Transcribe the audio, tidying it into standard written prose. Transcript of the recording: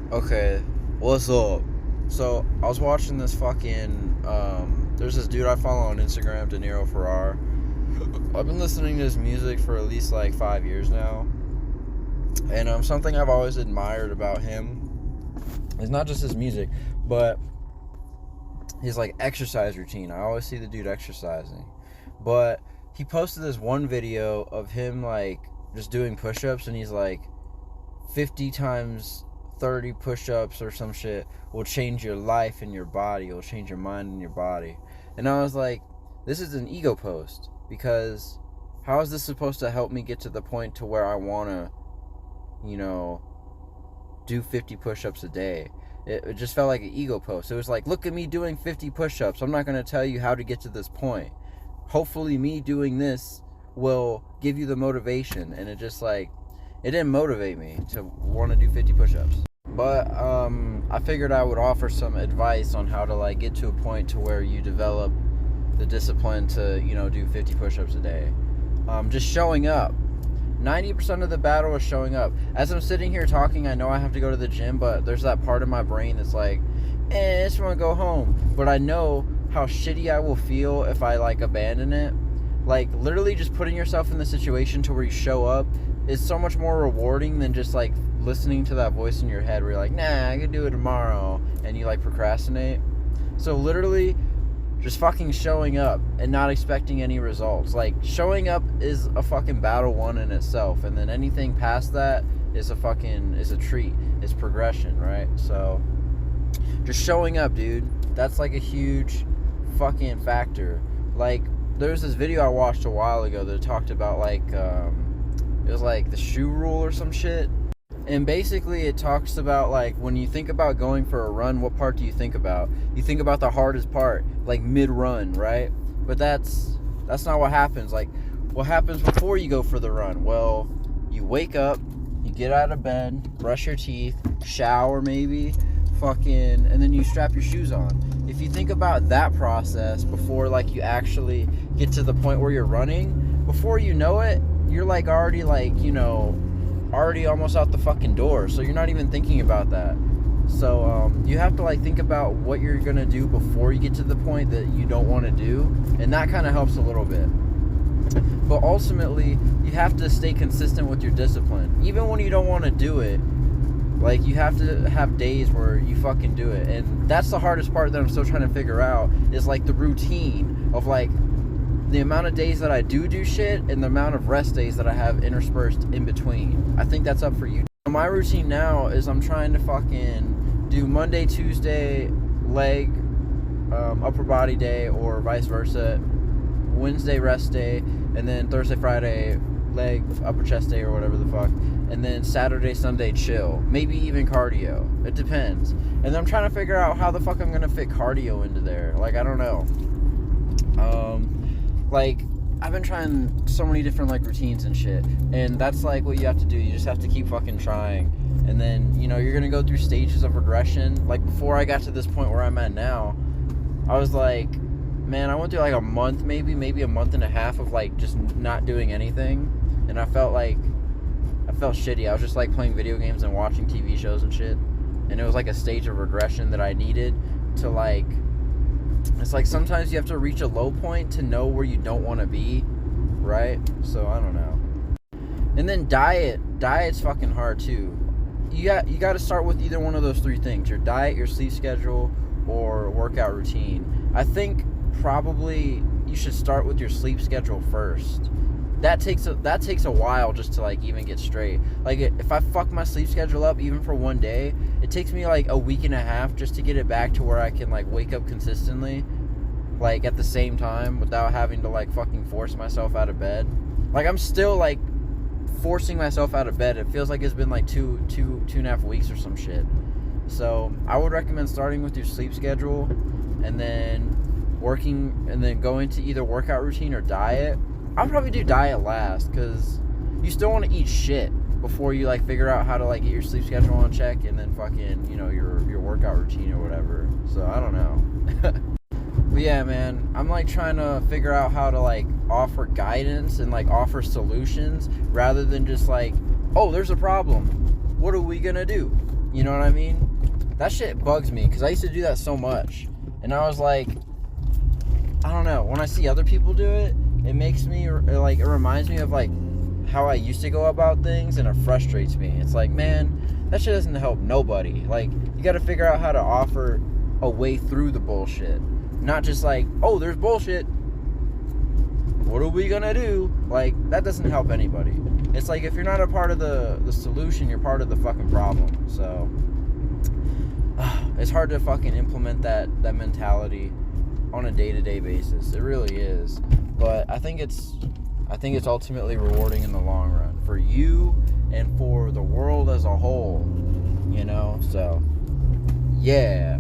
Okay, what's up? So I was watching this fucking there's this dude I follow on Instagram, De Niro Ferrar. I've been listening to his music for at least like 5 years now, and something I've always admired about him is not just his music, but his like exercise routine. I always see the dude exercising, but he posted this one video of him like just doing push-ups, and he's like 50 times 30 push-ups or some shit will change your life and your body. It will change your mind and your body. And I was like, this is an ego post, because how is this supposed to help me get to the point to where I want to, you know, do 50 push-ups a day? It just felt like an ego post. It was like, look at me doing 50 push-ups. I'm not going to tell you how to get to this point. Hopefully me doing this will give you the motivation. And it just like, it didn't motivate me to want to do 50 push-ups. But I figured I would offer some advice on how to like get to a point to where you develop the discipline to, do 50 push-ups a day. Just showing up. 90% of the battle is showing up. As I'm sitting here talking, I know I have to go to the gym, but there's that part of my brain that's like, I just want to go home. But I know how shitty I will feel if I like abandon it. Like literally just putting yourself in the situation to where you show up is so much more rewarding than just like listening to that voice in your head where you're like, nah, I could do it tomorrow, and you like procrastinate. So literally just fucking showing up and not expecting any results. Like showing up is a fucking battle won in itself, and then anything past that is a treat. It's progression, right? So just showing up, dude. That's like a huge fucking factor. Like there's this video I watched a while ago that talked about like it was like the shoe rule or some shit. And basically it talks about like when you think about going for a run, what part do you think about? You think about the hardest part, like mid-run, right? But that's not what happens. Like what happens before you go for the run? Well, you wake up, you get out of bed, brush your teeth, shower maybe, and then you strap your shoes on. If you think about that process before like you actually get to the point where you're running, before you know it, you're like already almost out the fucking door. So you're not even thinking about that. So you have to like think about what you're gonna do before you get to the point that you don't want to do, and that kind of helps a little bit. But ultimately you have to stay consistent with your discipline even when you don't want to do it. Like you have to have days where you fucking do it, and that's the hardest part that I'm still trying to figure out, is like the routine of like the amount of days that I do shit and the amount of rest days that I have interspersed in between. I think that's up for you. My routine now is I'm trying to fucking do Monday, Tuesday, leg, upper body day, or vice versa. Wednesday, rest day, and then Thursday, Friday, leg, upper chest day, or whatever the fuck. And then Saturday, Sunday, chill. Maybe even cardio. It depends. And then I'm trying to figure out how the fuck I'm gonna fit cardio into there. Like, I don't know. Like, I've been trying so many different like routines and shit, and that's like what you have to do. You just have to keep fucking trying, and then you're gonna go through stages of regression. Like before I got to this point where I'm at now, I was like, man, I went through like a month, maybe a month and a half of like just not doing anything, and I felt shitty. I was just like playing video games and watching TV shows and shit, and it was like a stage of regression that I needed to like. It's like sometimes you have to reach a low point to know where you don't want to be, right? So I don't know. And then diet's fucking hard too. You got to start with either one of those three things: your diet, your sleep schedule, or workout routine. I think probably you should start with your sleep schedule first. That takes a while just to like even get straight. Like if I fuck my sleep schedule up even for one day, it takes me like a week and a half just to get it back to where I can like wake up consistently, like at the same time, without having to like fucking force myself out of bed. Like I'm still like forcing myself out of bed. It feels like it's been like two and a half weeks or some shit. So I would recommend starting with your sleep schedule, and then going to either workout routine or diet. I'll probably do diet last, because you still want to eat shit before you like figure out how to like get your sleep schedule on check, and then fucking your workout routine or whatever. So I don't know. But yeah, man, I'm like trying to figure out how to like offer guidance and like offer solutions rather than just like, oh, there's a problem, what are we gonna do? You know what I mean? That shit bugs me because I used to do that so much. And I was like, I don't know. When I see other people do it, it makes me, like, it reminds me of, like, how I used to go about things, and it frustrates me. It's like, man, that shit doesn't help nobody. Like, you got to figure out how to offer a way through the bullshit. Not just like, oh, there's bullshit. What are we gonna do? Like, that doesn't help anybody. It's like, if you're not a part of the solution, you're part of the fucking problem. So, it's hard to fucking implement that mentality on a day-to-day basis. It really is. But I think it's ultimately rewarding in the long run for you and for the world as a whole, you know? So, yeah.